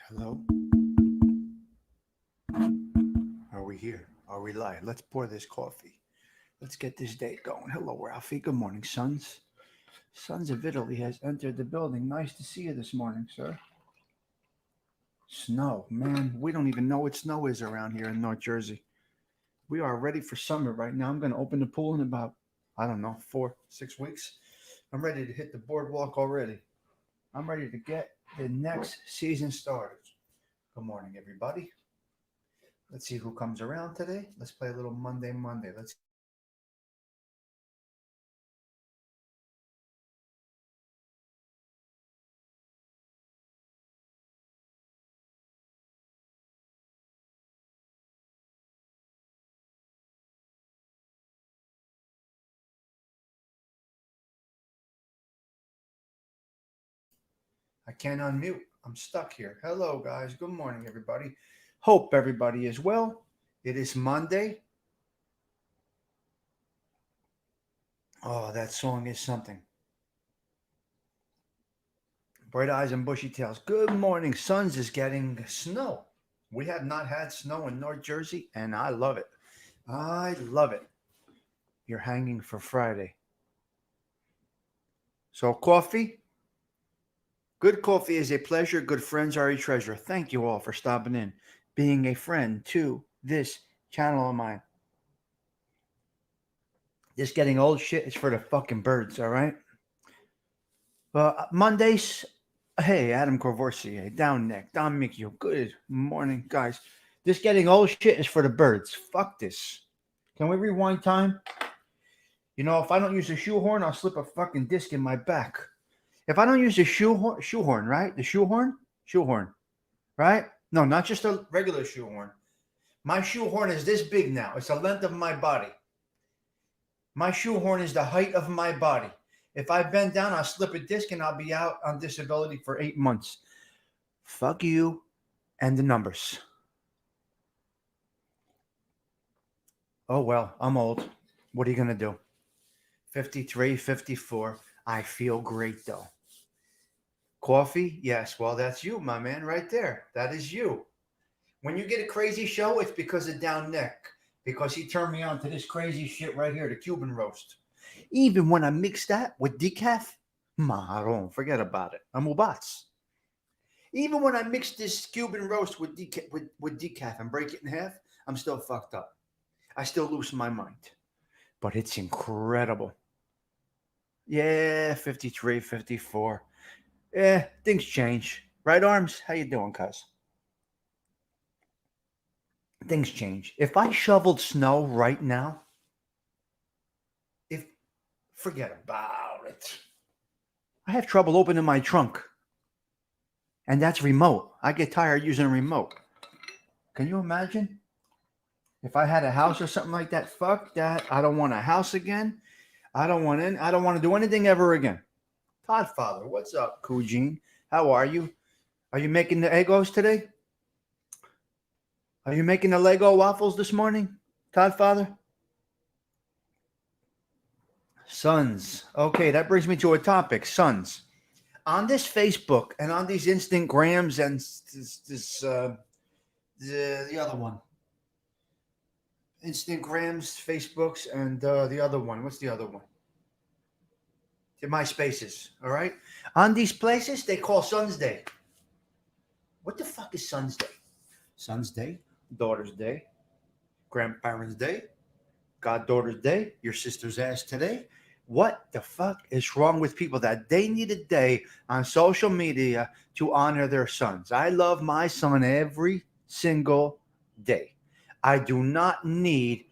Hello? Are we here? Are we live? Let's pour this coffee. Let's get this day going. Hello, Ralphie. Good morning, sons. Sons of Italy has entered the building. Nice to see you this morning, sir. Snow. Man, we don't even know what snow is around here in North Jersey. We are ready for summer right now. I'm going to open the pool in about, I don't know, 4, 6 weeks. I'm ready to hit the boardwalk already. I'm ready to get the next season started. Good morning, everybody. Let's see who comes around today. Let's play a little Monday Monday. Let's get this day going. I can't unmute. I'm stuck here. Hello, guys. Good morning, everybody. Hope everybody is well. It is Monday. Oh, that song is something. Bright eyes and bushy tails. Good morning. Sons is getting snow. We have not had snow in North Jersey, and I love it. I love it. You're hanging for Friday. So, coffee? Good coffee is a pleasure. Good friends are a treasure. Thank you all for stopping in, being a friend to this channel of mine. This getting old shit is for the fucking birds, all right? Mondays, hey, Adam Corvorsier, down neck, Don Mikio, good morning, guys. This getting old shit is for the birds. Fuck this. Can we rewind time? You know, if I don't use a shoehorn, I'll slip a fucking disc in my back. If I don't use a shoehorn, right? The shoehorn, right? No, not just a regular shoehorn. My shoehorn is this big now. It's the length of my body. My shoehorn is the height of my body. If I bend down, I'll slip a disc and I'll be out on disability for 8 months. Fuck you and the numbers. Oh, well, I'm old. What are you going to do? 53, 54. I feel great, though. Coffee? Yes, well, that's you, my man, right there. That is you. When you get a crazy show, it's because of down neck. Because he turned me on to this crazy shit right here, the Cuban roast. Even when I mix that with decaf, marron, forget about it. I'm ubats. Even when I mix this Cuban roast with decaf and break it in half, I'm still fucked up. I still lose my mind. But it's incredible. Yeah, 53, 54. Yeah, things change. Right arms? How you doing, cuz? Things change. If I shoveled snow right now, if forget about it. I have trouble opening my trunk. And that's remote. I get tired using a remote. Can you imagine? If I had a house or something like that, fuck that. I don't want a house again. I don't want to do anything ever again. Godfather, what's up, Kujin? How are you? Are you making the Egos today? Are you making the Lego waffles this morning, Godfather? Sons. Okay, that brings me to a topic. Sons. On this Facebook and on these Instagrams and the other one, Instagrams, Facebooks, and the other one. What's the other one? The MySpaces. All right. On these places, they call Sons Day. What the fuck is Sons Day? Sons Day, Daughter's Day, Grandparents' Day, Goddaughter's Day, your sister's ass today. What the fuck is wrong with people that they need a day on social media to honor their sons? I love my son every single day. I do not need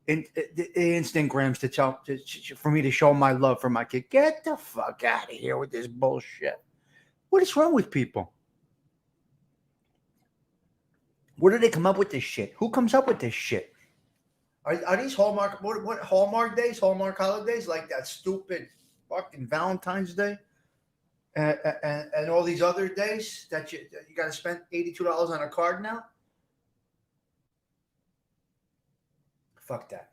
Instagrams to for me to show my love for my kid. Get the fuck out of here with this bullshit. What is wrong with people? Where do they come up with this shit? Who comes up with this shit? Are these Hallmark what Hallmark days, Hallmark holidays like that stupid fucking Valentine's Day and all these other days that you got to spend $82 on a card now? Fuck that.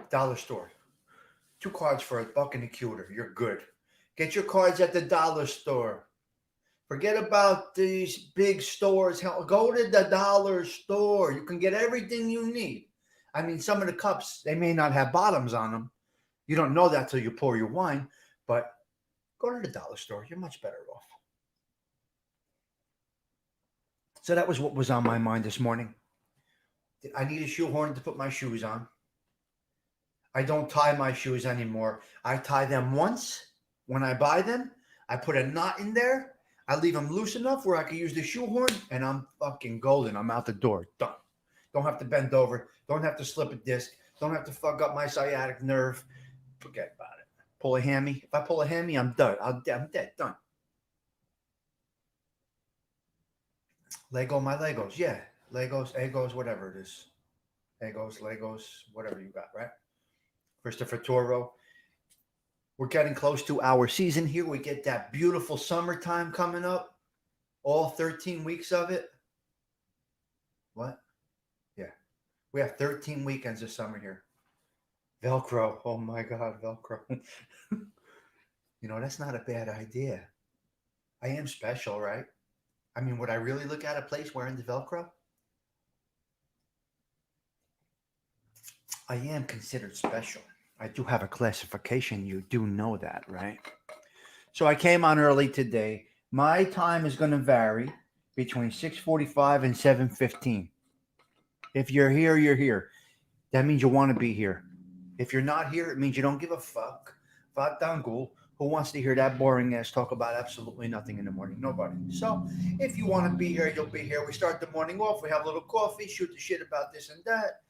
Dollar store. 2 cards for $1 and a cuter. You're good. Get your cards at the dollar store. Forget about these big stores. Hell, go to the dollar store. You can get everything you need. I mean, some of the cups, they may not have bottoms on them. You don't know that till you pour your wine, but go to the dollar store. You're much better off. So that was what was on my mind this morning. I need a shoehorn to put my shoes on. I don't tie my shoes anymore. I tie them once when I buy them. I put a knot in there. I leave them loose enough where I can use the shoehorn, and I'm fucking golden. I'm out the door. Done. Don't have to bend over. Don't have to slip a disc. Don't have to fuck up my sciatic nerve. Forget about it. Pull a hammy. If I pull a hammy, I'm done. I'm dead. Done. Lego my Legos. Yeah. Legos, Egos, whatever it is. Egos, Legos, whatever you got, right? Christopher Toro. We're getting close to our season here. We get that beautiful summertime coming up. All 13 weeks of it. What? Yeah. We have 13 weekends of summer here. Velcro. Oh my God, Velcro. That's not a bad idea. I am special, right? I mean, would I really look at a place wearing the Velcro? I am considered special. I do have a classification. You do know that, right? So I came on early today. My time is going to vary between 6:45 and 7:15. If you're here, you're here. That means you want to be here. If you're not here, it means you don't give a fuck. Vatangul. Who wants to hear that boring ass talk about absolutely nothing in the morning? Nobody. So if you want to be here, you'll be here. We start the morning off. We have a little coffee, shoot the shit about this and that.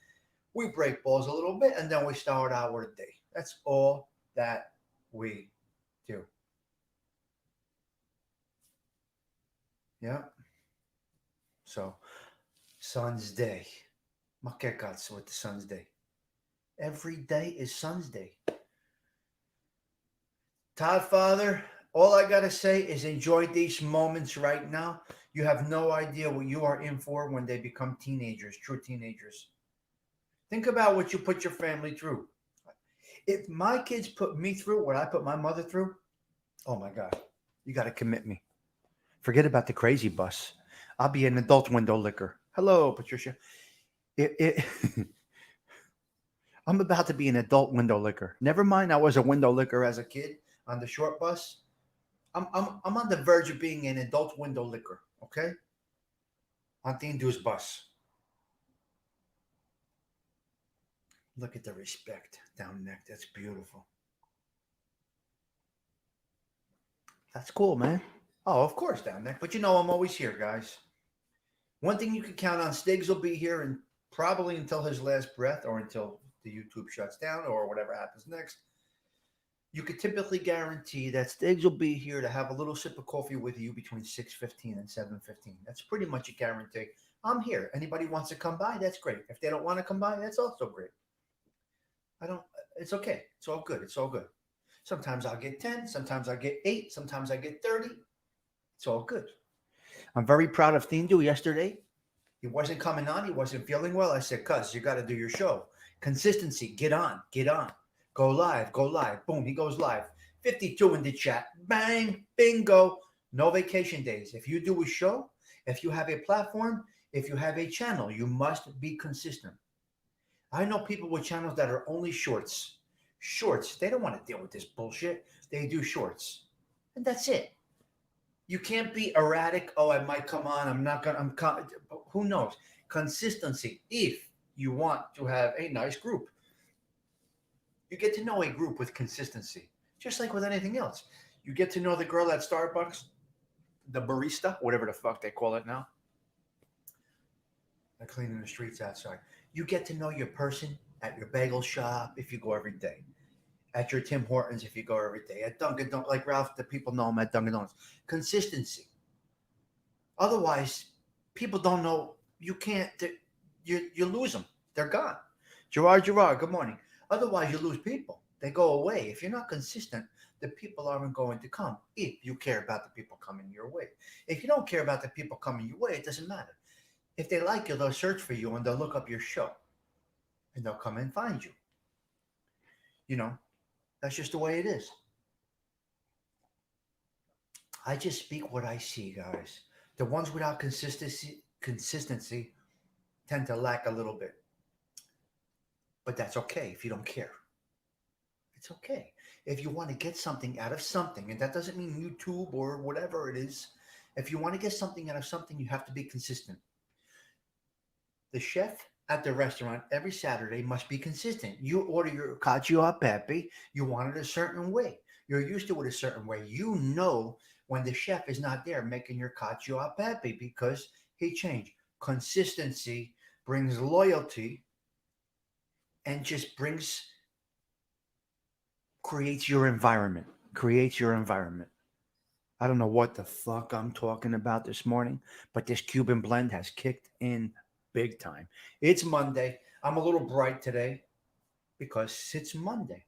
We break balls a little bit, and then we start our day. That's all that we do. Yeah. So, Sun's Day. Makekatsu with the Sun's Day. Every day is Sun's Day. Todd Father, all I got to say is enjoy these moments right now. You have no idea what you are in for when they become teenagers, true teenagers. Think about what you put your family through. If my kids put me through what I put my mother through, oh my God, you got to commit me. Forget about the crazy bus. I'll be an adult window licker. Hello, Patricia. It I'm about to be an adult window licker. Never mind, I was a window licker as a kid on the short bus. I'm on the verge of being an adult window licker. Okay, on the induced bus. Look at the respect down neck. That's beautiful. That's cool, man. Oh, of course, down neck. But I'm always here, guys. One thing you can count on: Stigs will be here and probably until his last breath, or until the YouTube shuts down, or whatever happens next. You could typically guarantee that Stiggs will be here to have a little sip of coffee with you between 6:15 and 7:15. That's pretty much a guarantee. I'm here. Anybody wants to come by, that's great. If they don't want to come by, that's also great. I don't. It's okay. It's all good. It's all good. Sometimes I'll get 10. Sometimes I get 8. Sometimes I get 30. It's all good. I'm very proud of Thindu yesterday. He wasn't coming on. He wasn't feeling well. I said, "Cuz, you got to do your show. Consistency. Get on. Get on. Go live. Go live." Boom. He goes live. 52 in the chat. Bang. Bingo. No vacation days. If you do a show, if you have a platform, if you have a channel, you must be consistent. I know people with channels that are only shorts. Shorts. They don't want to deal with this bullshit. They do shorts. And that's it. You can't be erratic. Oh, I might come on. I'm not going to. Who knows? Consistency. If you want to have a nice group, you get to know a group with consistency, just like with anything else. You get to know the girl at Starbucks, the barista, whatever the fuck they call it now. They're cleaning the streets outside. You get to know your person at your bagel shop if you go every day. At your Tim Hortons if you go every day. At Dunkin' Donuts, like Ralph, the people know him at Dunkin' Donuts. Consistency. Otherwise, people don't know. You can't. You lose them. They're gone. Gerard, good morning. Otherwise, you lose people. They go away. If you're not consistent, the people aren't going to come. If you care about the people coming your way. If you don't care about the people coming your way, it doesn't matter. If they like you, they'll search for you and they'll look up your show, and they'll come and find you. You know, that's just the way it is. I just speak what I see, guys. The ones without consistency tend to lack a little bit, but that's okay if you don't care. It's okay. If you want to get something out of something, and that doesn't mean YouTube or whatever it is, if you want to get something out of something, you have to be consistent. The chef at the restaurant every Saturday must be consistent. You order your cacio e pepe, you want it a certain way. You're used to it a certain way. You know when the chef is not there making your cacio e pepe because he changed. Consistency brings loyalty and just brings creates your environment. Creates your environment. I don't know what the fuck I'm talking about this morning, but this Cuban blend has kicked in big time. It's Monday. I'm a little bright today because it's Monday.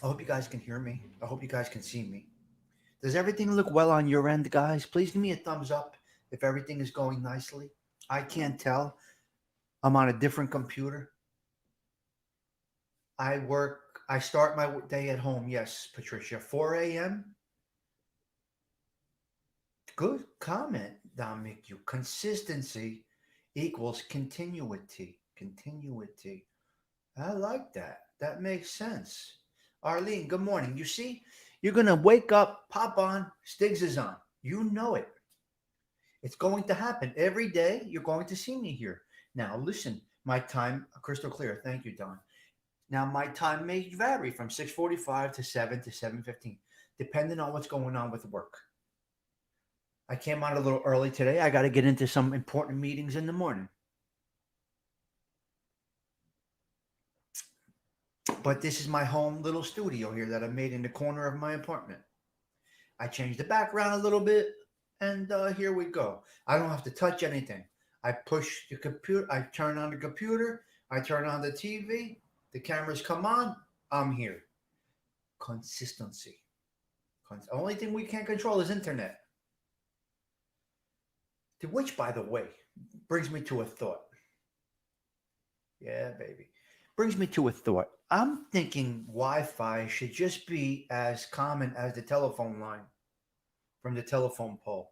I hope you guys can hear me. I hope you guys can see me. Does everything look well on your end, guys? Please give me a thumbs up if everything is going nicely. I can't tell. I'm on a different computer. I start my day at home. Yes, Patricia. 4 a.m. Good comment, Dominic. You consistency equals continuity. Continuity. I like that. That makes sense. Arlene, good morning. You see, you're gonna wake up, pop on, Stigs is on. You know it. It's going to happen every day. You're going to see me here. Now, listen. My time, crystal clear. Thank you, Don. Now, my time may vary from 6:45 to 7 to 7:15, depending on what's going on with work. I came on a little early today. I got to get into some important meetings in the morning. But this is my home little studio here that I made in the corner of my apartment. I changed the background a little bit, and here we go. I don't have to touch anything. I push the computer, I turn on the computer, I turn on the TV, the cameras come on, I'm here. Consistency. The only thing we can't control is internet. Which, by the way, brings me to a thought. Yeah, baby. Brings me to a thought. I'm thinking Wi Fi should just be as common as the telephone line from the telephone pole.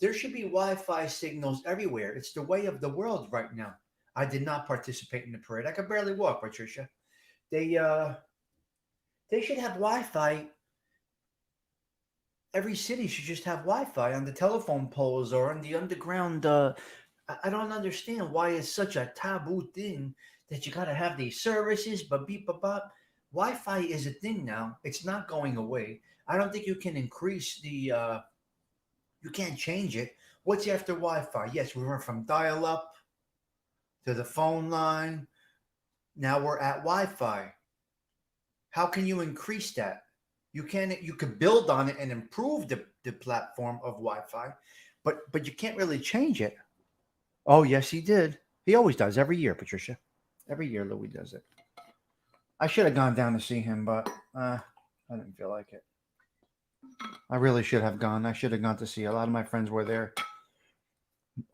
There should be Wi Fi signals everywhere. It's the way of the world right now. I did not participate in the parade. I could barely walk, Patricia. They uh they should have Wi Fi. Every city should just have Wi Fi on the telephone poles or on the underground. I don't understand why it's such a taboo thing that you got to have these services, but beep, bop, bop. Wi Fi is a thing now. It's not going away. I don't think you can increase you can't change it. What's after Wi Fi? Yes, we went from dial up to the phone line. Now we're at Wi Fi. How can you increase that? You could build on it and improve the platform of Wi-Fi, but you can't really change it. Oh yes, he did. He always does every year, Patricia. Every year, Louis does it. I should have gone down to see him, but I didn't feel like it. I really should have gone. I should have gone to see. A lot of my friends were there.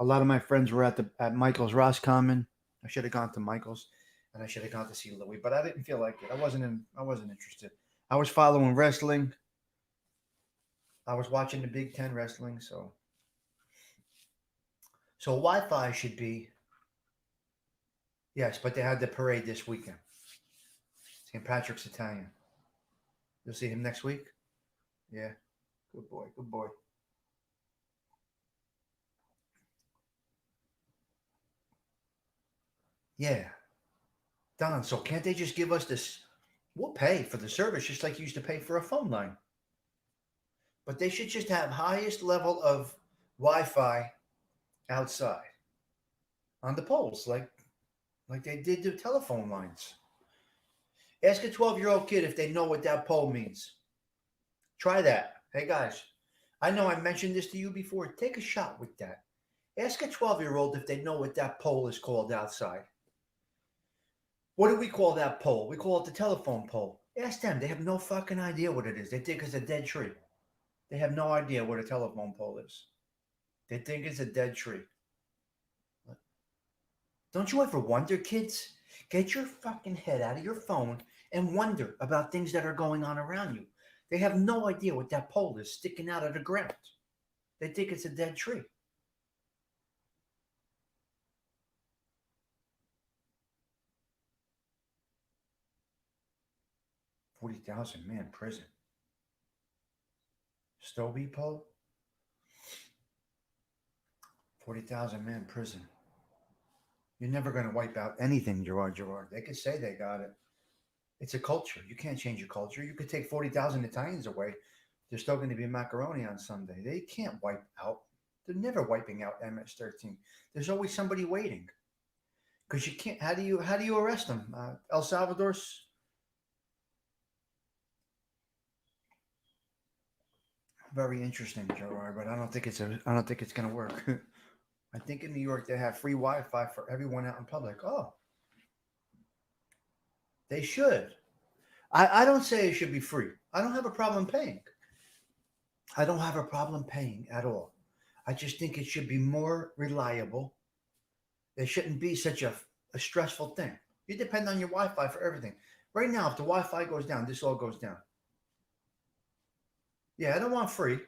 A lot of my friends were at Michael's Roscommon. I should have gone to Michael's, and I should have gone to see Louis, but I didn't feel like it. I wasn't interested. I was following wrestling. I was watching the Big Ten wrestling, so Wi-Fi should be yes, but they had the parade this weekend. St. Patrick's Italian. You'll see him next week. Yeah, good boy, good boy. Yeah, Don. So can't they just give us this? We'll pay for the service just like you used to pay for a phone line, but they should just have highest level of Wi-Fi outside on the poles, like they did the telephone lines. Ask a 12-year-old kid if they know what that pole means. Try that. Hey guys, I know I mentioned this to you before. Take a shot with that. Ask a 12-year-old if they know what that pole is called outside. What do we call that pole? We call it the telephone pole. Ask them. They have no fucking idea what it is. They think it's a dead tree. They have no idea what a telephone pole is. They think it's a dead tree. Don't you ever wonder, kids? Get your fucking head out of your phone and wonder about things that are going on around you. They have no idea what that pole is sticking out of the ground. They think it's a dead tree. 40,000 man prison. Stobie pole? 40,000 man prison. You're never going to wipe out anything, Gerard. They could say they got it. It's a culture. You can't change a culture. You could take 40,000 Italians away. There's still going to be macaroni on Sunday. They can't wipe out. They're never wiping out MS-13. There's always somebody waiting. Because you can't. How do you arrest them? El Salvador's very interesting, Gerard, but I don't think it's going to work. I think in New York they have free Wi-Fi for everyone out in public. Oh, they should. I don't say it should be free. I don't have a problem paying. I don't have a problem paying at all. I just think it should be more reliable. It shouldn't be such a stressful thing. You depend on your Wi-Fi for everything. Right now, if the Wi-Fi goes down, this all goes down. Yeah, I don't want free.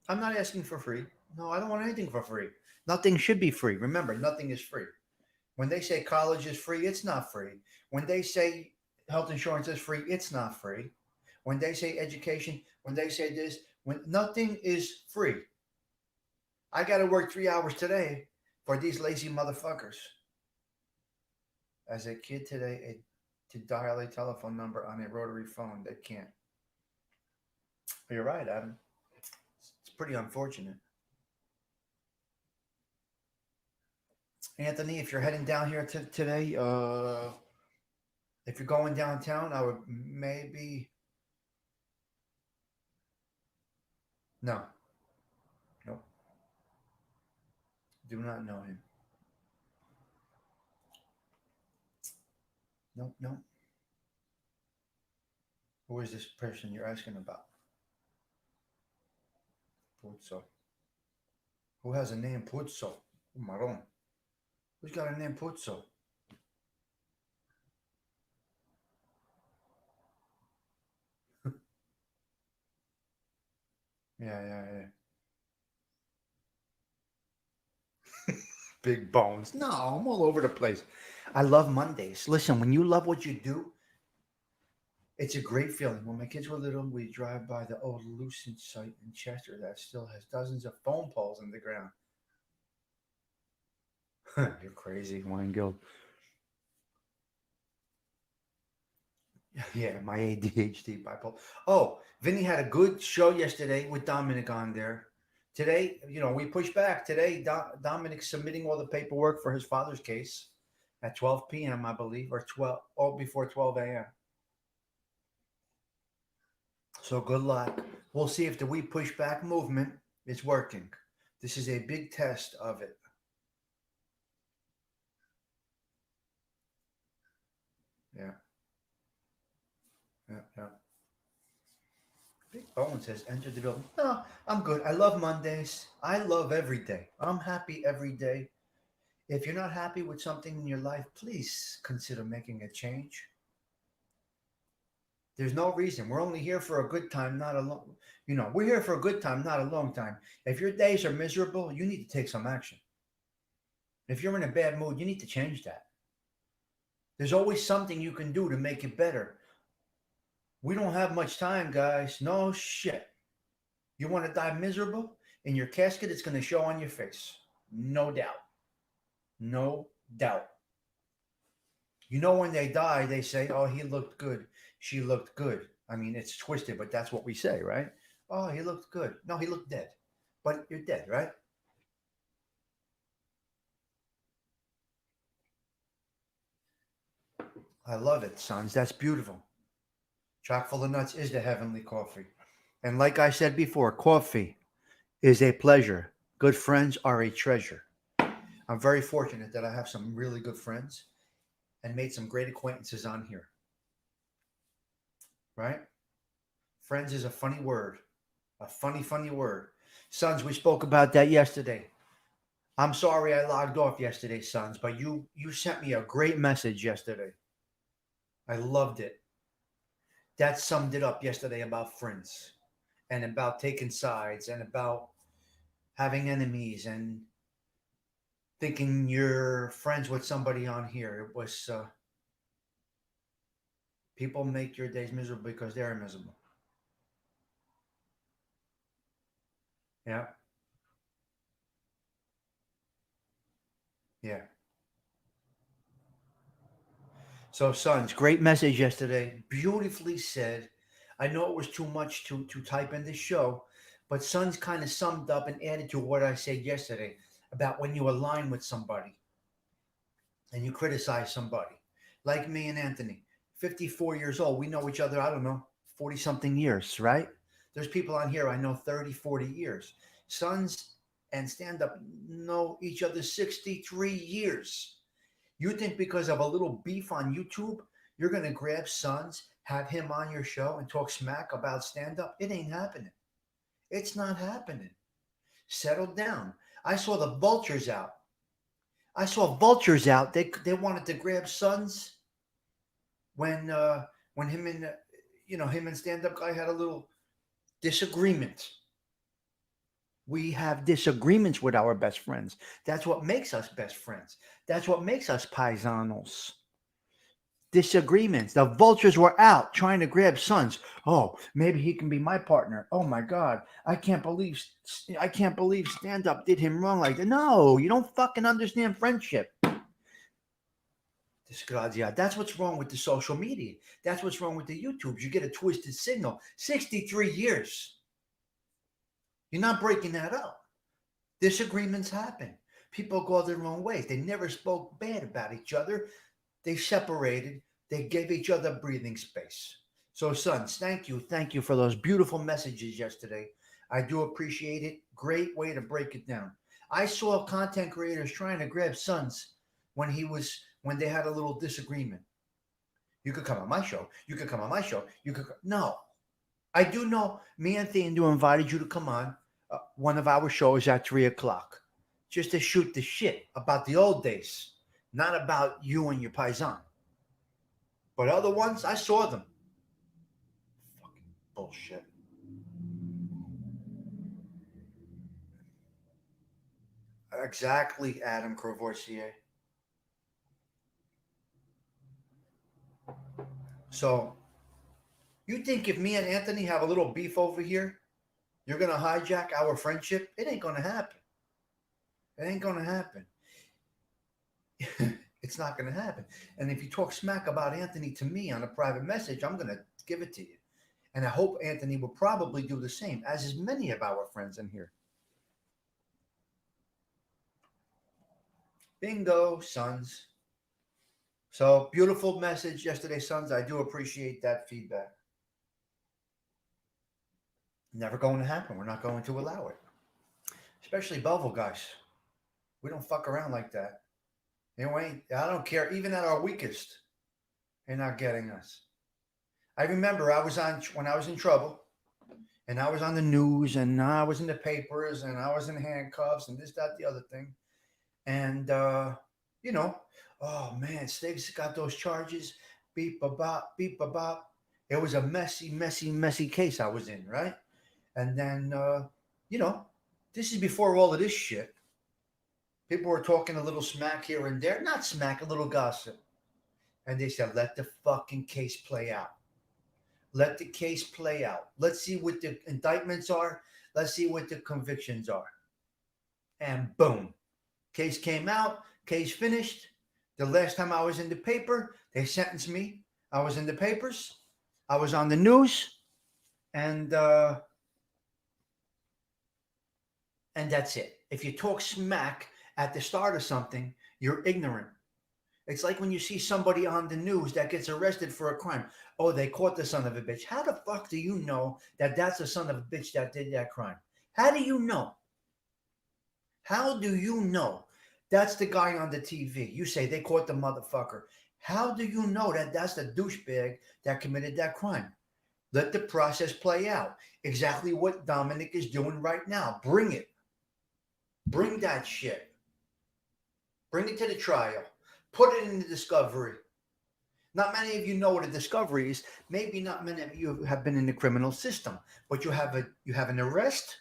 I'm not asking for free. No, I don't want anything for free. Nothing should be free. Remember, nothing is free. When they say college is free, it's not free. When they say health insurance is free, it's not free. When they say education, when they say this, when nothing is free. I got to work 3 hours today for these lazy motherfuckers. As a kid today, to dial a telephone number on a rotary phone, they can't. You're right, Adam. It's pretty unfortunate. Anthony, if you're heading down here today, if you're going downtown, I would maybe no, nope, do not know him. Nope, nope. Who is this person you're asking about? Puzzo. Who has a name Puzzo? Maron. Who's got a name Puzzo? Yeah, yeah, yeah. Big bones. No, I'm all over the place. I love Mondays. Listen, when you love what you do, it's a great feeling. When my kids were little, we drive by the old Lucent site in Chester that still has dozens of phone poles in the ground. You're crazy, Weingild. Yeah, my ADHD bipolar. Oh, Vinny had a good show yesterday with Dominic on there. Today, we pushed back. Today, Dominic's submitting all the paperwork for his father's case at 12 p.m., I believe, or 12, or before 12 a.m. So good luck. We'll see if the We Push Back movement is working. This is a big test of it. Yeah, yeah, yeah. Big Bone says, enter the building. No, I'm good. I love Mondays. I love every day. I'm happy every day. If you're not happy with something in your life, please consider making a change. There's no reason. We're only here for a good time, not a long. We're here for a good time, not a long time. If your days are miserable, you need to take some action. If you're in a bad mood, you need to change that. There's always something you can do to make it better. We don't have much time, guys. No shit. You want to die miserable? In your casket, it's going to show on your face. No doubt. No doubt. When they die, they say, oh, he looked good. She looked good. I mean, it's twisted, but that's what we say, right? Oh, he looked good. No, he looked dead. But you're dead, right? I love it, sons. That's beautiful. Chock full of nuts is the heavenly coffee. And like I said before, coffee is a pleasure. Good friends are a treasure. I'm very fortunate that I have some really good friends and made some great acquaintances on here, right? Friends is a funny word, a funny, funny word. Sons, we spoke about that yesterday. I'm sorry I logged off yesterday, sons, but you sent me a great message yesterday. I loved it. That summed it up yesterday about friends and about taking sides and about having enemies and thinking you're friends with somebody on here. It was people make your days miserable because they're miserable. Yeah, yeah. So, sons, great message yesterday. Beautifully said. I know it was too much to type in this show, but sons kind of summed up and added to what I said yesterday about when you align with somebody and you criticize somebody. Like me and Anthony, 54 years old. We know each other, I don't know, 40 something years, right? There's people on here I know 30, 40 years. Sons and stand up know each other 63 years. You think because of a little beef on YouTube, you're going to grab Sons, have him on your show, and talk smack about stand up? It ain't happening. It's not happening. Settle down. I saw the vultures out. I saw vultures out. They wanted to grab Sons when him and him and stand up guy had a little disagreement. We have disagreements with our best friends. That's what makes us best friends. That's what makes us paisanos. Disagreements. The vultures were out trying to grab Sons. Oh, maybe he can be my partner. Oh my God, I can't believe stand up did him wrong like that. No, you don't fucking understand friendship. Disgracia. That's what's wrong with the social media. That's what's wrong with the YouTubes. You get a twisted signal. 63 years. You're not breaking that up. Disagreements happen. People go their own ways. They never spoke bad about each other. They separated. They gave each other breathing space. So, sons, thank you for those beautiful messages yesterday. I do appreciate it. Great way to break it down. I saw content creators trying to grab Sons when they had a little disagreement. You could come on my show. You could come on my show. No. I do know. Me and Theodore invited you to come on one of our shows at 3 o'clock, just to shoot the shit about the old days, not about you and your paisan. But other ones, I saw them. Fucking bullshit. Exactly, Adam Courvoisier. So, you think if me and Anthony have a little beef over here, you're going to hijack our friendship? It ain't going to happen. It ain't going to happen. It's not going to happen. And if you talk smack about Anthony to me on a private message, I'm going to give it to you. And I hope Anthony will probably do the same, as is many of our friends in here. Bingo, sons. So beautiful message yesterday, sons. I do appreciate that feedback. Never going to happen. We're not going to allow it. Especially Belleville guys. We don't fuck around like that. Anyway, I don't care. Even at our weakest, they're not getting us. I remember I was on when I was in trouble, and I was on the news, and I was in the papers, and I was in handcuffs, and this, that, the other thing. And you know, oh man, Stigs got those charges. Beep a bop, beep a bop. It was a messy, messy, messy case I was in, right? And then you know, this is before all of this shit. People were talking a little smack here and there, not smack, a little gossip. And they said, let the fucking case play out. Let the case play out. Let's see what the indictments are. Let's see what the convictions are. And boom, case came out, case finished. The last time I was in the paper, they sentenced me. I was in the papers. I was on the news. And that's it. If you talk smack at the start of something, you're ignorant. It's like when you see somebody on the news that gets arrested for a crime. Oh, they caught the son of a bitch. How the fuck do you know that that's the son of a bitch that did that crime? How do you know? How do you know that's the guy on the TV? You say they caught the motherfucker. How do you know that that's the douchebag that committed that crime? Let the process play out. Exactly what Dominic is doing right now. Bring it. Bring that shit. Bring it to the trial. Put it in the discovery. Not many of you know what a discovery is. Maybe not many of you have been in the criminal system, but you have an arrest,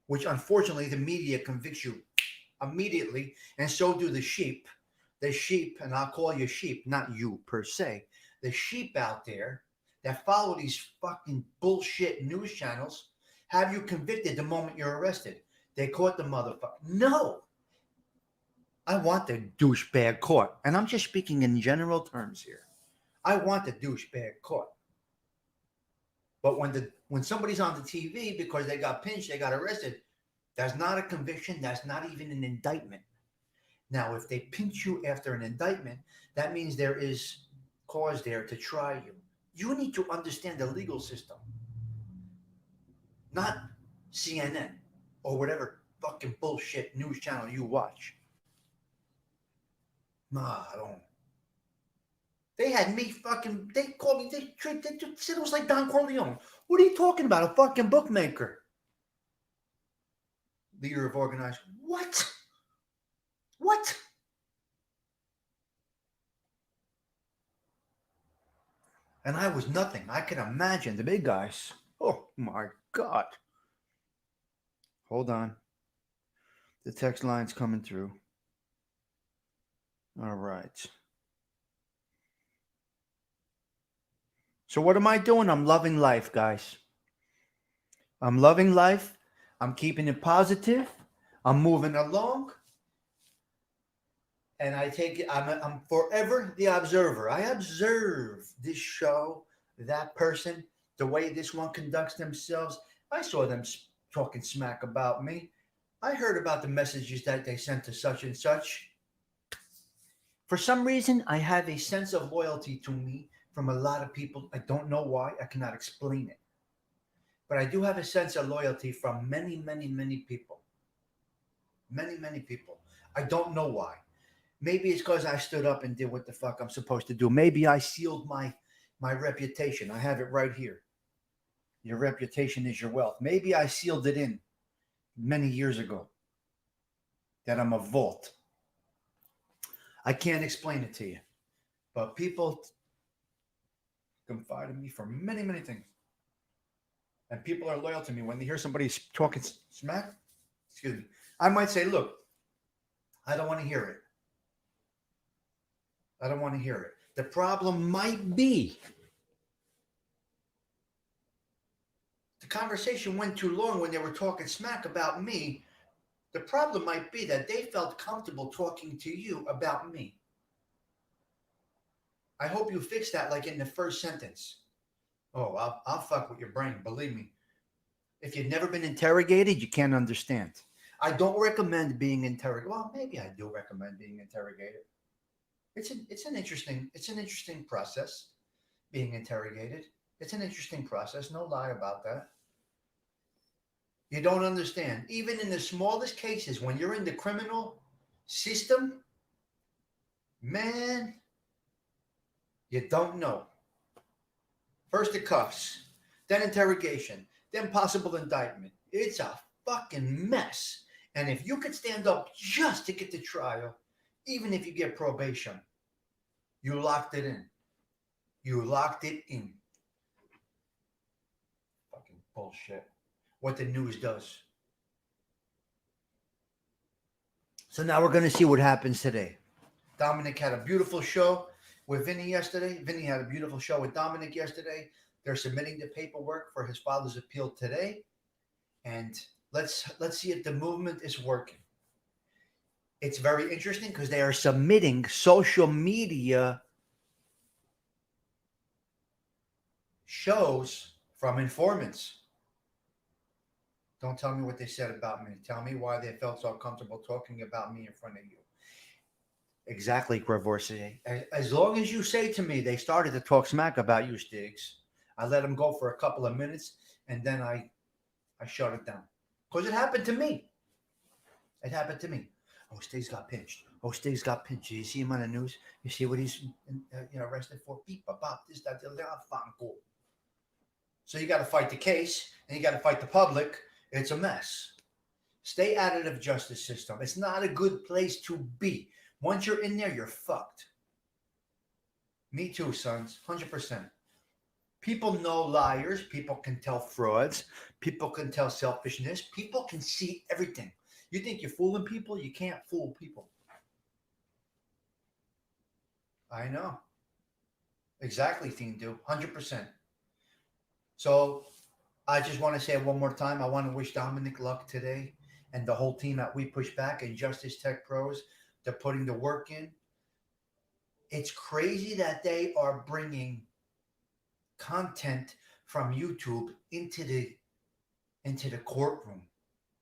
which unfortunately the media convicts you immediately, and so do the sheep. The sheep, and I'll call you sheep, not you per se. The sheep out there that follow these fucking bullshit news channels have you convicted the moment you're arrested. They caught the motherfucker. No, I want the douchebag caught, and I'm just speaking in general terms here. I want the douchebag caught. But when somebody's on the TV because they got pinched, they got arrested, that's not a conviction. That's not even an indictment. Now, if they pinch you after an indictment, that means there is cause there to try you. You need to understand the legal system, not CNN or whatever fucking bullshit news channel you watch. Nah, I don't. They had me fucking. They called me. They said it was like Don Corleone. What are you talking about? A fucking bookmaker, leader of organized. What? What? And I was nothing. I can imagine the big guys. Oh my God. Hold on. The text line's coming through. All right. So what am I doing? I'm loving life, guys. I'm loving life. I'm keeping it positive. I'm moving along. And I take it, I'm forever the observer. I observe this show, that person, the way this one conducts themselves. I saw them talking smack about me. I heard about the messages that they sent to such and such. For some reason, I have a sense of loyalty to me from a lot of people. I don't know why. I cannot explain it. But I do have a sense of loyalty from many, many, many people. Many, many people. I don't know why. Maybe it's because I stood up and did what the fuck I'm supposed to do. Maybe I sealed my reputation. I have it right here. Your reputation is your wealth. Maybe I sealed it in many years ago that I'm a vault. I can't explain it to you, but people confide in me for many, many things. And people are loyal to me. When they hear somebody talking smack, excuse me, I might say, look, I don't want to hear it. I don't want to hear it. The problem might be the conversation went too long when they were talking smack about me. The problem might be that they felt comfortable talking to you about me. I hope you fix that like in the first sentence. Oh, I'll fuck with your brain. Believe me. If you've never been interrogated, you can't understand. I don't recommend being interrogated. Well, maybe I do recommend being interrogated. It's an interesting process, being interrogated. It's an interesting process, no lie about that. You don't understand. Even in the smallest cases, when you're in the criminal system, man, you don't know. First the cuffs, then interrogation, then possible indictment. It's a fucking mess. And if you could stand up just to get to trial, even if you get probation, you locked it in. You locked it in. Fucking bullshit. What the news does. So now we're going to see what happens today. Dominic had a beautiful show with Vinny yesterday. Vinny had a beautiful show with Dominic yesterday. They're submitting the paperwork for his father's appeal today. And let's see if the movement is working. It's very interesting because they are submitting social media shows from informants. Don't tell me what they said about me. Tell me why they felt so comfortable talking about me in front of you. Exactly, Gravoisier. As long as you say to me they started to talk smack about you, Stigs, I let them go for a couple of minutes and then I shut it down. Because it happened to me. It happened to me. Oh, Stigs got pinched. Oh, Stigs got pinched. You see him on the news? You see what he's arrested for? Beep, bop, this, that, cool. So you got to fight the case and you got to fight the public. It's a mess. Stay out of the justice system. It's not a good place to be. Once you're in there, you're fucked. Me too, sons. 100%. People know liars. People can tell frauds. People can tell selfishness. People can see everything. You think you're fooling people? You can't fool people. I know. Exactly, Theme Do. 100%. So I just want to say it one more time. I want to wish Dominic luck today and the whole team at We Push Back and Justice Tech Pros. They're putting the work in. It's crazy that they are bringing content from YouTube into the courtroom.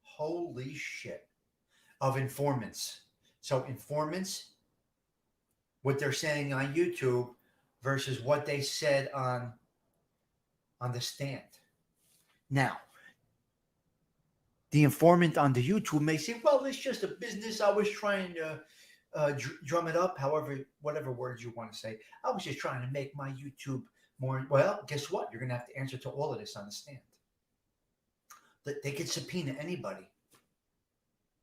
Holy shit. Of informants. So informants, what they're saying on YouTube versus what they said on the stand. Now, the informant on the YouTube may say, well, it's just a business. I was trying to drum it up, however, whatever words you want to say. I was just trying to make my YouTube more. Well, guess what? You're going to have to answer to all of this on the stand. They could subpoena anybody.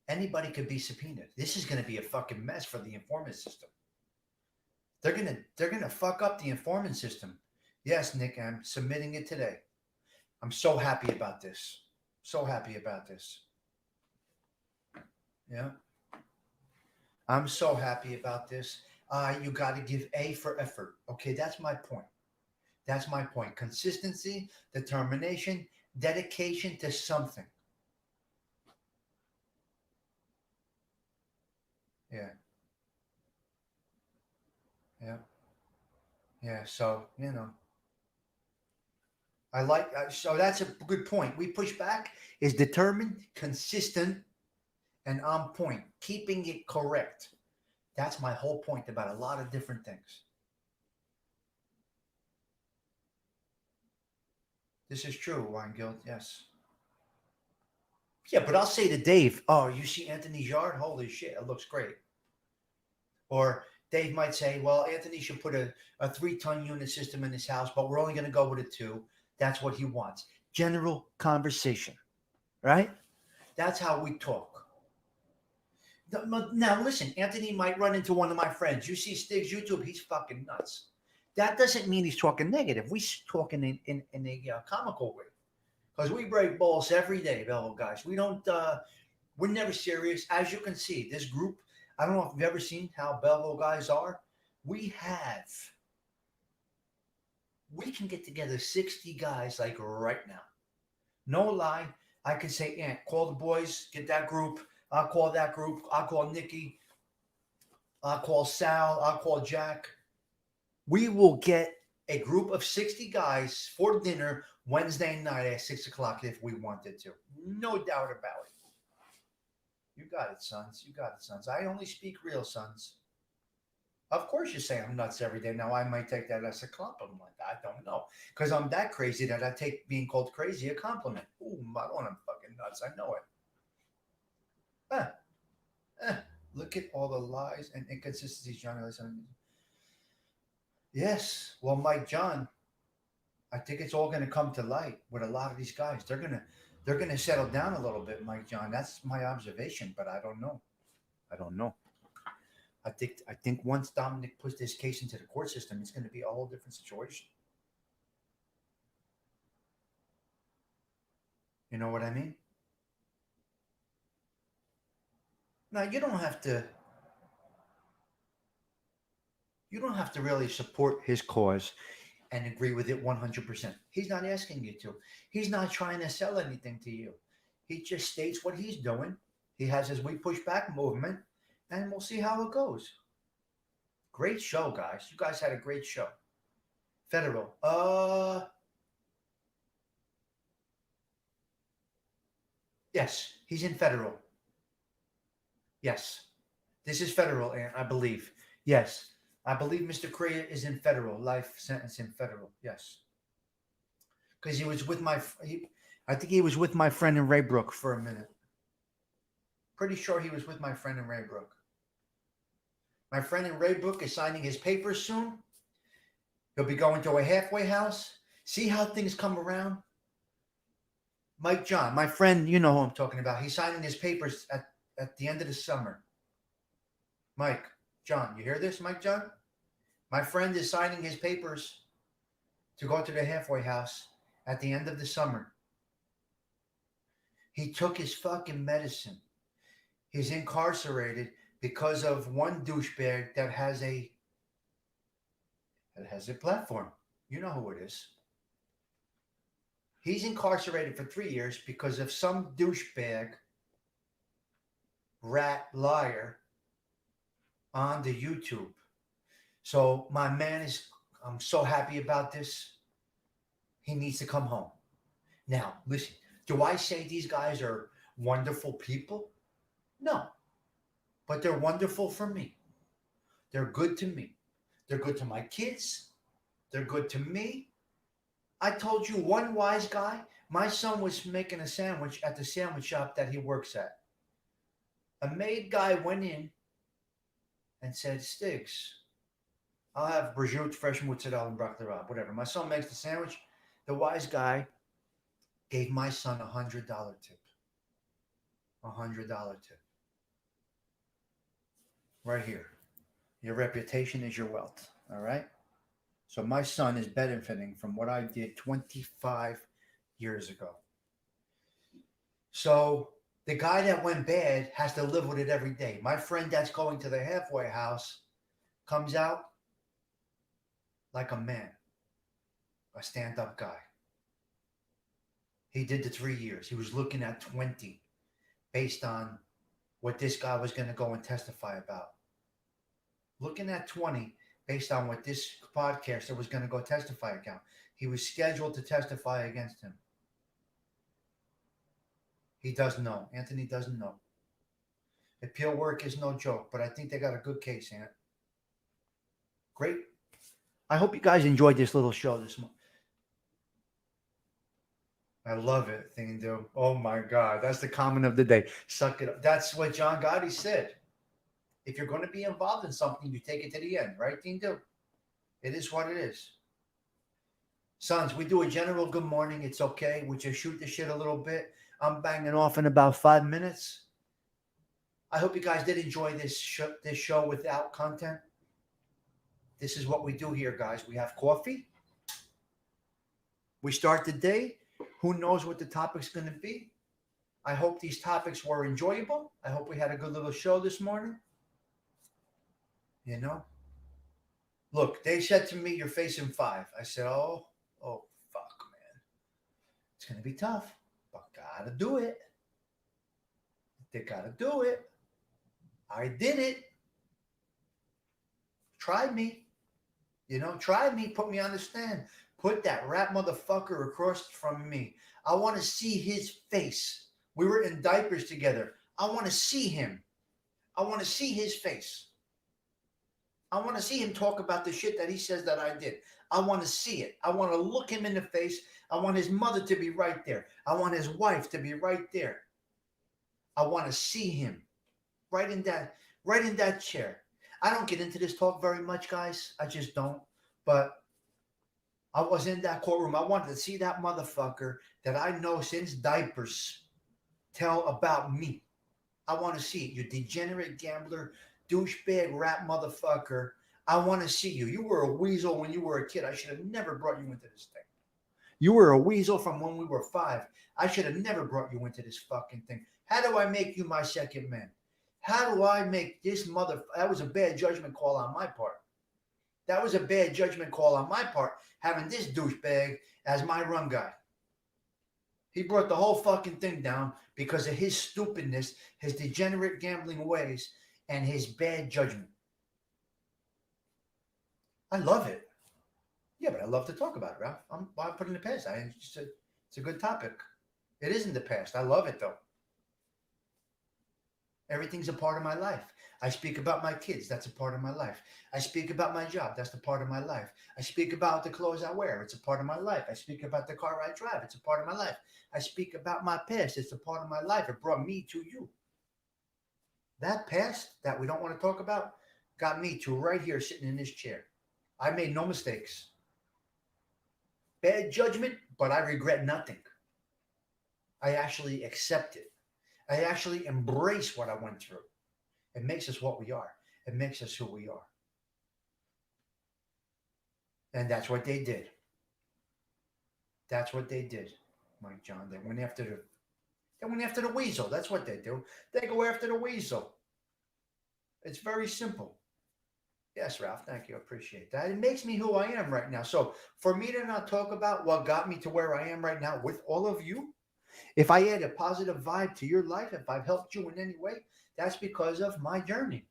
Anybody could be subpoenaed. This is going to be a fucking mess for the informant system. They're gonna fuck up the informant system. Yes, Nick, I'm submitting it today. I'm so happy about this. So happy about this. Yeah. I'm so happy about this. You got to give A for effort. Okay, that's my point. That's my point. Consistency, determination, dedication to something. Yeah, yeah, yeah. So I like. So that's a good point. We push back is determined, consistent, and on point, keeping it correct. That's my whole point about a lot of different things. This is true, Weingild. Yes. Yeah, but I'll say to Dave, oh, you see Anthony's yard? Holy shit, it looks great. Or Dave might say, well, Anthony should put a 3-ton unit system in his house, but we're only going to go with a 2. That's what he wants. General conversation, right? That's how we talk. Now, listen, Anthony might run into one of my friends. You see Stigs YouTube, he's fucking nuts. That doesn't mean he's talking negative. We're talking in a comical way. Because we break balls every day, fellow guys. We don't, we're never serious. As you can see, this group, I don't know if you've ever seen how Belleville guys are. We can get together 60 guys like right now. No lie. I can say, Ant, call the boys, get that group. I'll call that group. I'll call Nikki. I'll call Sal. I'll call Jack. We will get a group of 60 guys for dinner Wednesday night at 6 o'clock if we wanted to. No doubt about it. You got it, sons. You got it, sons. I only speak real, sons. Of course you say I'm nuts every day. Now, I might take that as a compliment. I don't know. Because I'm that crazy that I take being called crazy a compliment. Ooh, I don't want I'm fucking nuts. I know it. Ah, look at all the lies and inconsistencies John has. Yes. Well, Mike John, I think it's all going to come to light with a lot of these guys. They're going to settle down a little bit, Mike John. That's my observation, but I don't know. I don't know. I think once Dominic puts this case into the court system, it's going to be a whole different situation. You know what I mean? Now you don't have to really support his cause and agree with it 100%. He's not asking you to. He's not trying to sell anything to you. He just states what he's doing. He has his We Push Back movement, and we'll see how it goes. Great show, guys. You guys had a great show. Federal. Yes, he's in federal. Yes. This is federal, I believe. Yes. I believe Mr. Correa is in federal, life sentence in federal. Yes. Because he was with I think he was with my friend in Raybrook for a minute. Pretty sure he was with my friend in Raybrook. My friend in Raybrook is signing his papers soon. He'll be going to a halfway house. See how things come around? Mike John, my friend, you know who I'm talking about. He's signing his papers at the end of the summer. Mike John, you hear this, Mike John? My friend is signing his papers to go to the halfway house at the end of the summer. He took his fucking medicine. He's incarcerated because of one douchebag that has a platform. You know who it is. He's incarcerated for 3 years because of some douchebag, rat, liar on the YouTube. So my man I'm so happy about this. He needs to come home. Now, listen, do I say these guys are wonderful people? No, but they're wonderful for me. They're good to me. They're good to my kids. They're good to me. I told you one wise guy, my son was making a sandwich at the sandwich shop that he works at. A maid guy went in and said, Stigs, I'll have prosciutto, fresh mozzarella, and broccoli rabe, whatever. My son makes the sandwich. The wise guy gave my son $100 tip. $100 tip. Right here. Your reputation is your wealth. All right? So my son is benefiting from what I did 25 years ago. So the guy that went bad has to live with it every day. My friend that's going to the halfway house comes out like a man, a stand-up guy. He did the 3 years. He was looking at 20 based on what this guy was going to go and testify about. Looking at 20 based on what this podcaster was going to go testify about. He was scheduled to testify against him. He doesn't know. Anthony doesn't know. Appeal work is no joke, but I think they got a good case, Ant. Great. I hope you guys enjoyed this little show this morning. I love it, thing do. Oh my God, that's the comment of the day. Suck it up. That's what John Gotti said. If you're going to be involved in something, you take it to the end, right, thing do? It is what it is. Sons, we do a general good morning. It's okay. We just shoot the shit a little bit. I'm banging off in about 5 minutes. I hope you guys did enjoy this show without content. This is what we do here, guys. We have coffee. We start the day. Who knows what the topic's going to be? I hope these topics were enjoyable. I hope we had a good little show this morning. You know? Look, they said to me, you're facing 5. I said, oh, fuck, man. It's going to be tough, but gotta do it. They gotta do it. I did it. Try me. Try me. Put me on the stand. Put that rat motherfucker across from me. I want to see his face. We were in diapers together. I want to see him. I want to see his face. I want to see him talk about the shit that he says that I did. I want to see it. I want to look him in the face. I want his mother to be right there. I want his wife to be right there. I want to see him right in that chair. I don't get into this talk very much, guys. I just don't. But I was in that courtroom. I wanted to see that motherfucker that I know since diapers tell about me. I want to see it. You degenerate gambler, douchebag, rat motherfucker. I want to see you. You were a weasel when you were a kid. I should have never brought you into this thing. You were a weasel from when we were 5. I should have never brought you into this fucking thing. How do I make you my second man? How do I make this That was a bad judgment call on my part. That was a bad judgment call on my part, having this douchebag as my run guy. He brought the whole fucking thing down because of his stupidness, his degenerate gambling ways, and his bad judgment. I love it. Yeah, but I love to talk about it, Ralph. I put it in the past. It's a good topic. It is in the past. I love it, though. Everything's a part of my life. I speak about my kids. That's a part of my life. I speak about my job. That's a part of my life. I speak about the clothes I wear. It's a part of my life. I speak about the car I drive. It's a part of my life. I speak about my past. It's a part of my life. It brought me to you. That past that we don't want to talk about got me to right here sitting in this chair. I made no mistakes. Bad judgment, but I regret nothing. I actually accept it. I actually embrace what I went through. It makes us what we are. It makes us who we are. And that's what they did. That's what they did, Mike John. They went after the weasel. That's what they do. They go after the weasel. It's very simple. Yes, Ralph, thank you. I appreciate that. It makes me who I am right now. So for me to not talk about what got me to where I am right now with all of you, if I add a positive vibe to your life, if I've helped you in any way, that's because of my journey.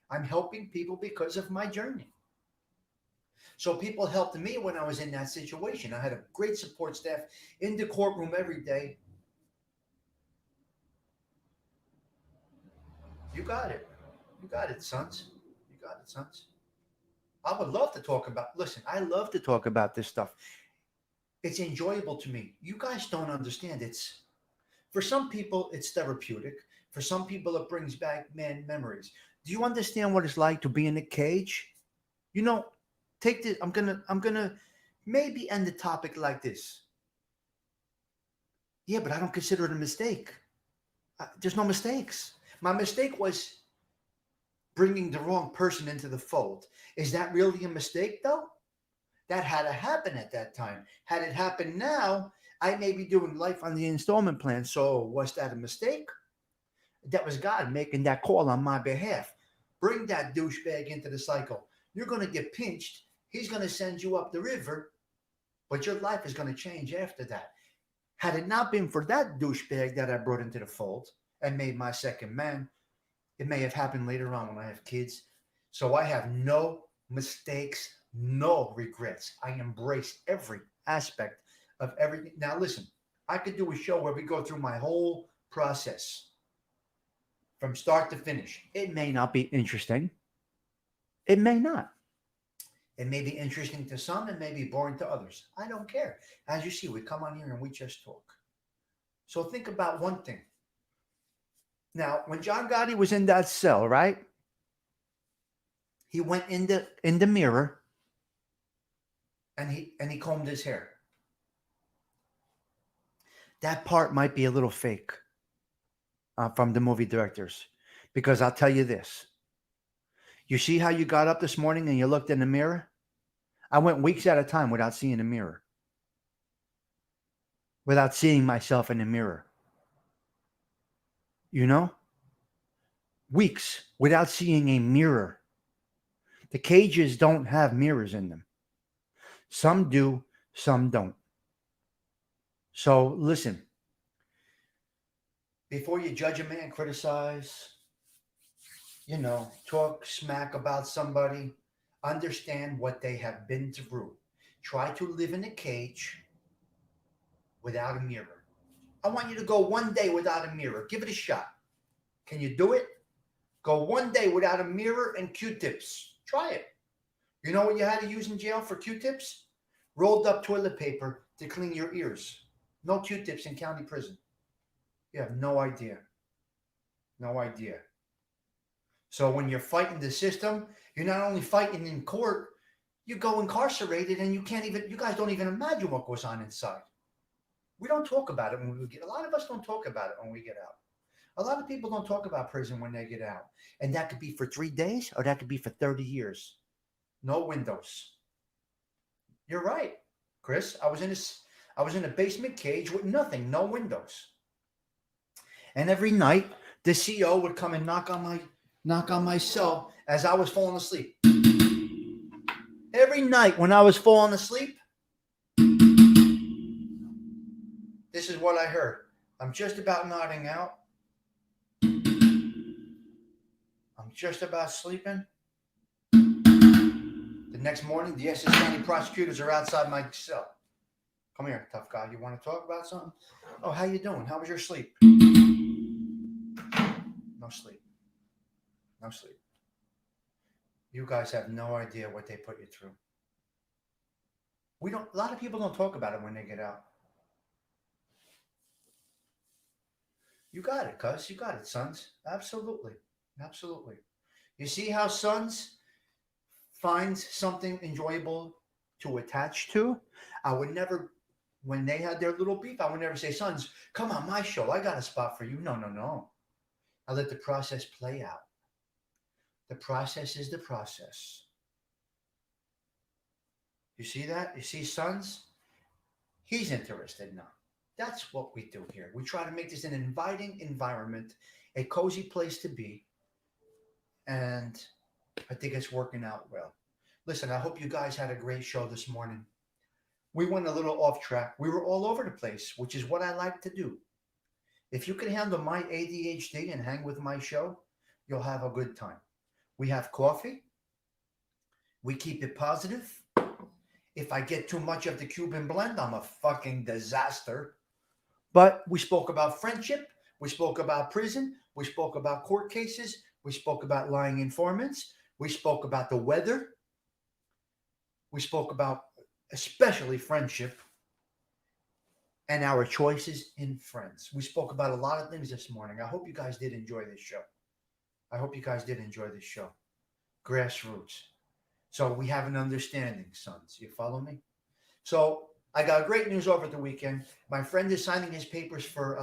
I'm helping people because of my journey. So people helped me when I was in that situation. I had a great support staff in the courtroom every day. You got it. You got it, sons. You got it, sons. I would love to talk about, listen, I love to talk about this stuff. It's enjoyable to me. You guys don't understand. For some people, it's therapeutic. For some people, it brings back man memories. Do you understand what it's like to be in a cage? You know, take this. I'm gonna maybe end the topic like this. Yeah, but I don't consider it a mistake. There's no mistakes. My mistake was bringing the wrong person into the fold. Is that really a mistake, though? That had to happen at that time. Had it happened now, I may be doing life on the installment plan. So was that a mistake? That was God making that call on my behalf. Bring that douchebag into the cycle. You're going to get pinched. He's going to send you up the river, but your life is going to change after that. Had it not been for that douchebag that I brought into the fold and made my second man, it may have happened later on when I have kids. So I have no mistakes, no regrets. I embrace every aspect of everything. Now, listen, I could do a show where we go through my whole process from start to finish. It may not be interesting. It may not. It may be interesting to some and may be boring to others. I don't care. As you see, we come on here and we just talk. So think about one thing. Now, when John Gotti was in that cell, right? He went in the mirror and he combed his hair. That part might be a little fake from the movie directors, because I'll tell you this: you see how you got up this morning and you looked in the mirror? I went weeks at a time without seeing a mirror, without seeing myself in the mirror. You know, weeks without seeing a mirror. The cages don't have mirrors in them. Some do, some don't. So listen, before you judge a man, criticize, talk smack about somebody, understand what they have been through. Try to live in a cage without a mirror. I want you to go one day without a mirror. Give it a shot. Can you do it? Go one day without a mirror and Q-tips. Try it. You know what you had to use in jail for Q-tips? Rolled up toilet paper to clean your ears. No Q-tips in county prison. You have no idea. No idea. So when you're fighting the system, you're not only fighting in court, you go incarcerated and you guys don't even imagine what goes on inside. We don't talk about it when we get, a lot of us don't talk about it when we get out. A lot of people don't talk about prison when they get out. And that could be for 3 days or that could be for 30 years. No windows. You're right, Chris. I was in a basement cage with nothing, no windows. And every night the CO would come and knock on my cell as I was falling asleep. Every night when I was falling asleep, this is what I heard. I'm just about nodding out. I'm just about sleeping. The next morning, the Essex County prosecutors are outside my cell. Come here, tough guy. You want to talk about something? Oh, how you doing? How was your sleep? No sleep. No sleep. You guys have no idea what they put you through. A lot of people don't talk about it when they get out. You got it, cuz. You got it, sons. Absolutely. Absolutely. You see how sons finds something enjoyable to attach to? I would never, when they had their little beef, I would never say, sons, come on my show. I got a spot for you. No, no, no. I let the process play out. The process is the process. You see that? You see, sons? He's interested now. That's what we do here. We try to make this an inviting environment, a cozy place to be, and I think it's working out well. Listen, I hope you guys had a great show this morning. We went a little off track. We were all over the place, which is what I like to do. If you can handle my ADHD and hang with my show, you'll have a good time. We have coffee. We keep it positive. If I get too much of the Cuban blend, I'm a fucking disaster. But we spoke about friendship. We spoke about prison. We spoke about court cases. We spoke about lying informants. We spoke about the weather. We spoke about especially friendship and our choices in friends. We spoke about a lot of things this morning. I hope you guys did enjoy this show. I hope you guys did enjoy this show. Grassroots. So we have an understanding, sons. You follow me? So I got great news over the weekend. My friend is signing his papers for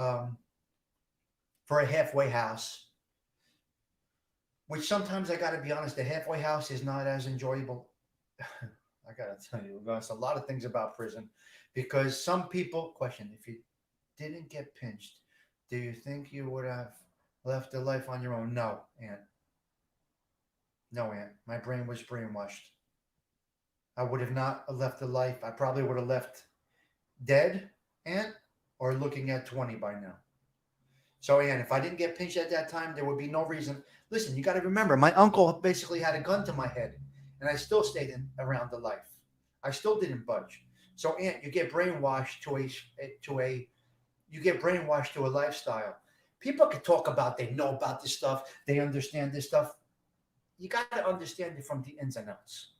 a halfway house, which sometimes I got to be honest, the halfway house is not as enjoyable. I got to tell you, there's a lot of things about prison because some people question if you didn't get pinched, do you think you would have left the life on your own? No, Aunt. No, Aunt. My brain was brainwashed. I would have not left the life. I probably would have left dead, Aunt, or looking at 20 by now. So, Aunt, if I didn't get pinched at that time, there would be no reason. Listen, you got to remember, my uncle basically had a gun to my head, and I still stayed around the life. I still didn't budge. So, Aunt, you get brainwashed to a lifestyle. People can talk about they know about this stuff, they understand this stuff. You got to understand it from the ins and outs.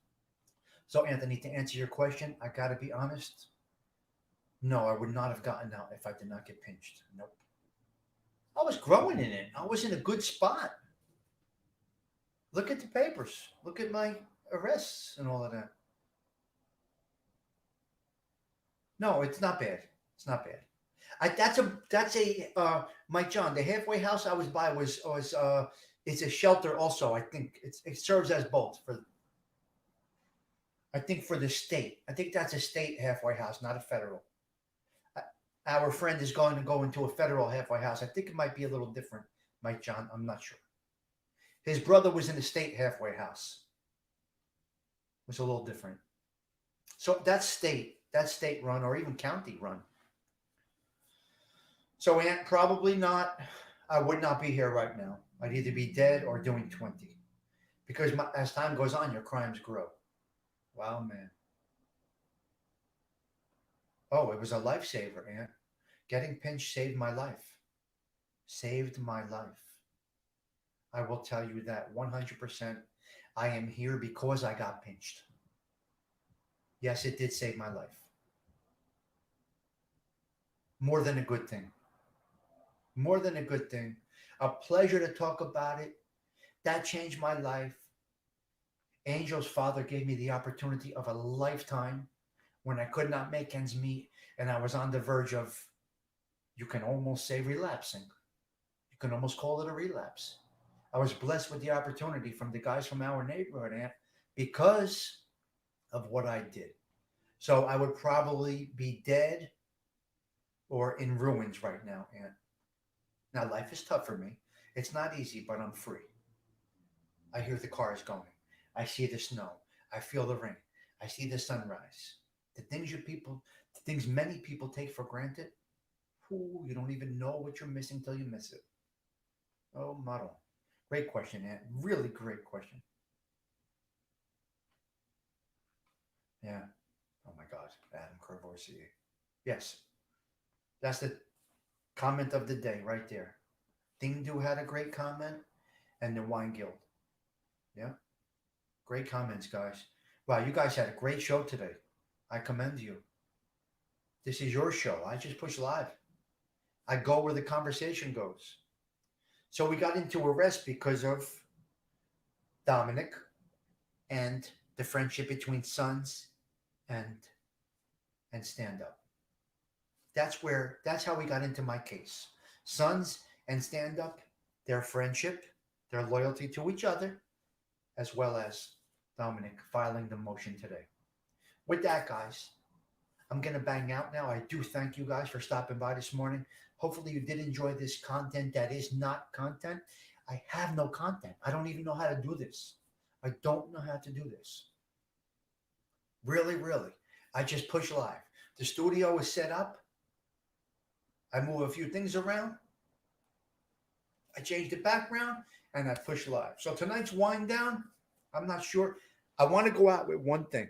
So, Anthony, to answer your question, I got to be honest. No, I would not have gotten out if I did not get pinched. Nope. I was growing in it. I was in a good spot. Look at the papers. Look at my arrests and all of that. No, it's not bad. It's not bad. That's a Mike John. The halfway house I was by was it's a shelter also. I think it serves as both for I think for the state. I think that's a state halfway house, not a federal. Our friend is going to go into a federal halfway house. I think it might be a little different, Mike John. I'm not sure. His brother was in a state halfway house. It was a little different. So that's state run or even county run. So Aunt, probably not. I would not be here right now. I'd either be dead or doing 20. Because as time goes on, your crimes grow. Wow, man. Oh, it was a lifesaver, Aunt. Getting pinched saved my life. Saved my life. I will tell you that 100%. I am here because I got pinched. Yes, it did save my life. More than a good thing. More than a good thing. A pleasure to talk about it. That changed my life. Angel's father gave me the opportunity of a lifetime when I could not make ends meet and I was on the verge of, you can almost say relapsing. You can almost call it a relapse. I was blessed with the opportunity from the guys from our neighborhood, Aunt, because of what I did. So I would probably be dead or in ruins right now, Aunt. Now, life is tough for me. It's not easy, but I'm free. I hear the cars going. I see the snow. I feel the rain. I see the sunrise. The things many people take for granted, ooh, you don't even know what you're missing till you miss it. Oh, model. Great question, Aunt. Really great question. Yeah. Oh my God, Adam Corvoisier. Yes, that's the comment of the day right there. Thing Do had a great comment, and the Wine Guild. Yeah, great comments, guys. Wow, you guys had a great show today. I commend you. This is your show. I just push live. I go where the conversation goes. So we got into arrest because of Dominic and the friendship between Sons and Stand Up. That's how we got into my case. Sons and Stand Up, their friendship, their loyalty to each other, as well as Dominic filing the motion today. With that, guys, I'm going to bang out now. I do thank you guys for stopping by this morning. Hopefully, you did enjoy this content that is not content. I have no content. I don't even know how to do this. I don't know how to do this. Really, really. I just push live. The studio is set up. I move a few things around. I change the background and I push live. So tonight's wind down, I'm not sure. I want to go out with one thing.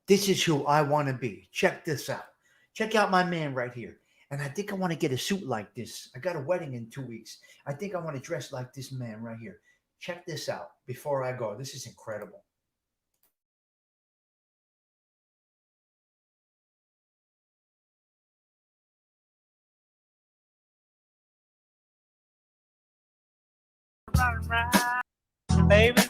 This is who I want to be. Check this out. Check out my man right here. And I think I want to get a suit like this. I got a wedding in 2 weeks. I think I want to dress like this man right here. Check this out before I go. This is incredible. Baby.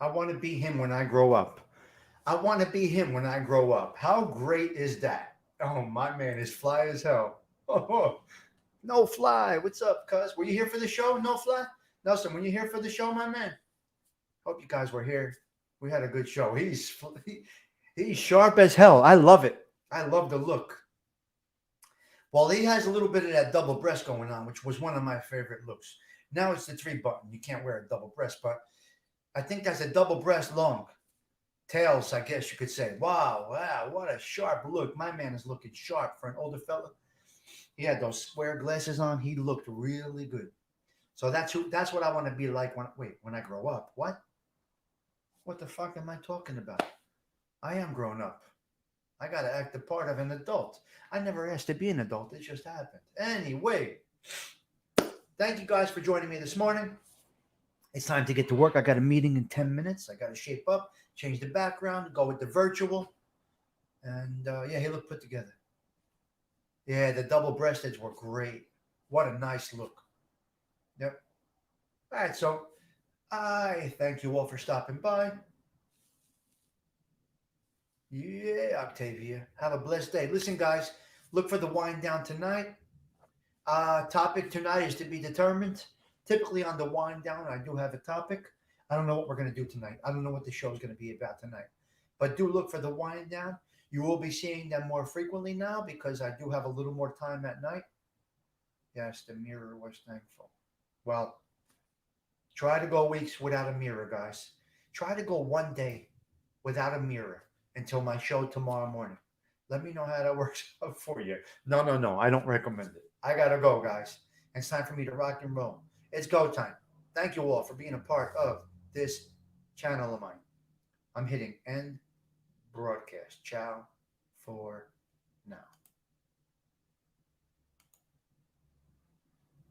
I want to be him when I grow up. I want to be him when I grow up. How great is that? Oh, my man is fly as hell. Oh, no fly. What's up, cuz? Were you here for the show? No fly? Nelson, were you here for the show, my man? Hope you guys were here. We had a good show. He's sharp as hell. I love it. I love the look. Well, he has a little bit of that double breast going on, which was one of my favorite looks. Now it's the three button. You can't wear a double breast, but I think that's a double breast long. Tails, I guess you could say. Wow, wow, what a sharp look. My man is looking sharp for an older fella. He had those square glasses on. He looked really good. So that's what I want to be like when I grow up. What? What the fuck am I talking about? I am grown up. I gotta act the part of an adult. I never asked to be an adult. It just happened. Anyway, thank you guys for joining me this morning. It's time to get to work. I got a meeting in 10 minutes. I got to shape up, change the background, go with the virtual. And yeah, he looked put together. Yeah, the double breasteds were great. What a nice look. Yep. All right, so I thank you all for stopping by. Yeah, Octavia. Have a blessed day. Listen, guys, look for the wind down tonight. Topic tonight is to be determined. Typically on the wind down, I do have a topic. I don't know what we're going to do tonight. I don't know what the show is going to be about tonight. But do look for the wind down. You will be seeing them more frequently now because I do have a little more time at night. Yes, the mirror was thankful. Well, try to go weeks without a mirror, guys. Try to go one day without a mirror until my show tomorrow morning. Let me know how that works out for you. No, no, no. I don't recommend it. I got to go, guys. It's time for me to rock and roll. It's go time. Thank you all for being a part of this channel of mine. I'm hitting end broadcast. Ciao for now.